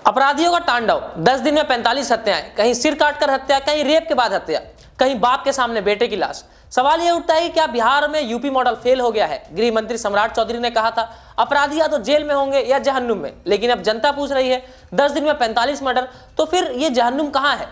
अपराधियों का तांडव, 10 दिन में 45 हत्याएं, कहीं सिर काटकर हत्या, कहीं रेप के बाद हत्या, कहीं बाप के सामने बेटे की लाश। सवाल यह उठता है कि क्या बिहार में यूपी मॉडल फेल हो गया है। गृह मंत्री सम्राट चौधरी ने कहा था अपराधी या तो जेल में होंगे या जहन्नुम में, लेकिन अब जनता पूछ रही है 10 दिन में 45 मर्डर, तो फिर ये जहन्नुम कहां है।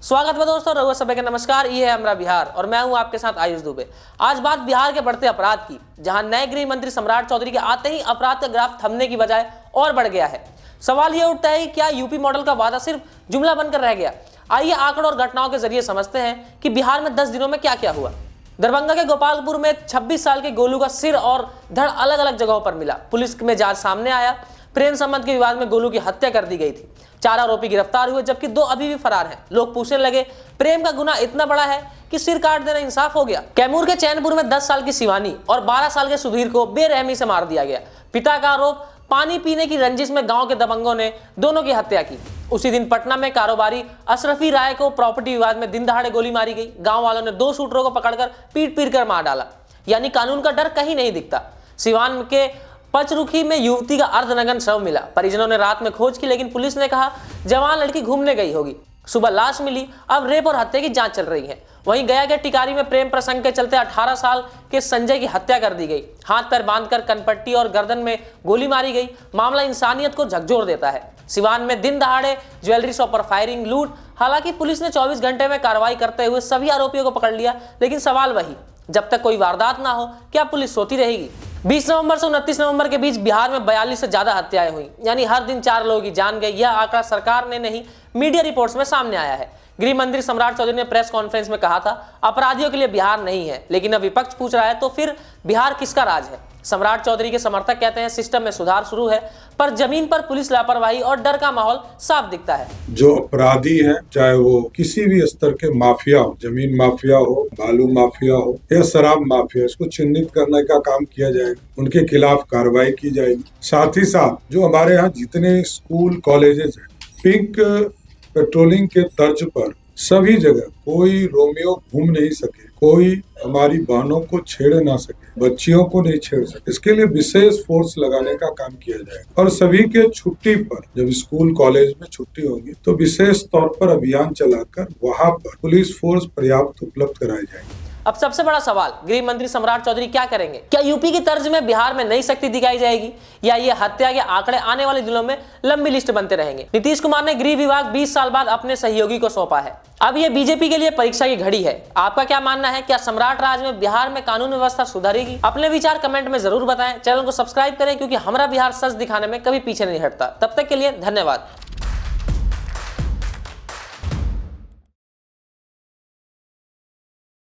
स्वागत है दोस्तों, रघुवर सभा के नमस्कार। ये है हमारा बिहार और मैं हूं आपके साथ आयुष दुबे। आज बात बिहार के बढ़ते अपराध की, जहां नए गृह मंत्री सम्राट चौधरी के आते ही अपराध का ग्राफ थमने की बजाय और बढ़ गया है। सवाल यह उठता है कि क्या यूपी मॉडल का वादा सिर्फ जुमला बनकर रह गया। आइए आंकड़ों और घटनाओं के जरिए समझते हैं कि बिहार में 10 दिनों में क्या क्या हुआ। दरभंगा के गोपालपुर में 26 साल के गोलू का सिर और धड़ अलग अलग जगहों पर मिला। पुलिस में जांच सामने आया, प्रेम संबंध के विवाद में गोलू की हत्या कर दी गई थी। 4 आरोपी गिरफ्तार हुए, जबकि 2 अभी भी फरार हैं। लोग पूछने लगे प्रेम का गुनाह इतना बड़ा है कि सिर काट देना इंसाफ हो गया। कैमूर के चैनपुर में 10 साल की शिवानी और 12 साल के सुधीर को बेरहमी से मार दिया गया। पिता का आरोप, पानी पीने की रंजिश में गांव के दबंगों ने दोनों की हत्या की। उसी दिन पटना में कारोबारी अशरफी राय को प्रॉपर्टी विवाद में दिन दहाड़े गोली मारी गई। गांव वालों ने 2 शूटरों को पकड़कर पीट कर मार डाला, यानी कानून का डर कहीं नहीं दिखता। सिवान के पचरुखी में युवती का अर्धनग्न शव मिला। परिजनों ने रात में खोज की, लेकिन पुलिस ने कहा जवान लड़की घूमने गई होगी। सुबह लाश मिली। अब रेप और हत्या की जांच चल रही है। वहीं गया के टिकारी में प्रेम प्रसंग के चलते 18 साल के संजय की हत्या कर दी गई। हाथ पैर बांधकर कनपट्टी और गर्दन में गोली मारी गई। मामला इंसानियत को झकझोर देता है। सिवान में दिन दहाड़े ज्वेलरी शॉप पर फायरिंग, लूट। हालांकि पुलिस ने 24 घंटे में कार्रवाई करते हुए सभी आरोपियों को पकड़ लिया, लेकिन सवाल वही, जब तक कोई वारदात ना हो क्या पुलिस सोती रहेगी। 20 नवंबर से 29 नवंबर के बीच बिहार में 42 से ज्यादा हत्याएं हुई, यानी हर दिन 4 लोगों की जान गई। यह आंकड़ा सरकार ने नहीं, मीडिया रिपोर्ट्स में सामने आया है। गृह मंत्री सम्राट चौधरी ने प्रेस कॉन्फ्रेंस में कहा था अपराधियों के लिए बिहार नहीं है, लेकिन अब विपक्ष पूछ रहा है तो फिर बिहार किसका राज है। सम्राट चौधरी के समर्थक कहते हैं सिस्टम में सुधार शुरू है, पर जमीन पर पुलिस लापरवाही और डर का माहौल साफ दिखता है। जो अपराधी है, चाहे वो किसी भी स्तर के माफिया हो, जमीन माफिया हो, बालू माफिया हो या शराब माफिया, इसको चिन्हित करने का काम किया जाएगा। उनके खिलाफ कार्रवाई की जाएगी। साथ ही साथ जो हमारे यहाँ जितने स्कूल कॉलेजेस हैं, पिंक पेट्रोलिंग के तर्ज पर सभी जगह कोई रोमियो घूम नहीं सके, कोई हमारी बहनों को छेड़ ना सके, बच्चियों को नहीं छेड़ सके, इसके लिए विशेष फोर्स लगाने का काम किया जाएगा। और सभी के छुट्टी पर, जब स्कूल कॉलेज में छुट्टी होगी तो विशेष तौर पर अभियान चलाकर वहां पर पुलिस फोर्स पर्याप्त उपलब्ध कराई जाएगी। अब सबसे बड़ा सवाल, गृह मंत्री सम्राट चौधरी क्या करेंगे। क्या यूपी की तर्ज में बिहार में नई शक्ति दिखाई जाएगी, या ये हत्या के आंकड़े आने वाले दिनों में लंबी लिस्ट बनते रहेंगे। नीतीश कुमार ने गृह विभाग 20 साल बाद अपने सहयोगी को सौंपा है। अब ये बीजेपी के लिए परीक्षा की घड़ी है। आपका क्या मानना है, क्या सम्राट राज में बिहार में कानून व्यवस्था सुधरेगी? अपने विचार कमेंट में जरूर बताएं। चैनल को सब्सक्राइब करें, क्योंकि हमारा बिहार सच दिखाने में कभी पीछे नहीं हटता। तब तक के लिए धन्यवाद।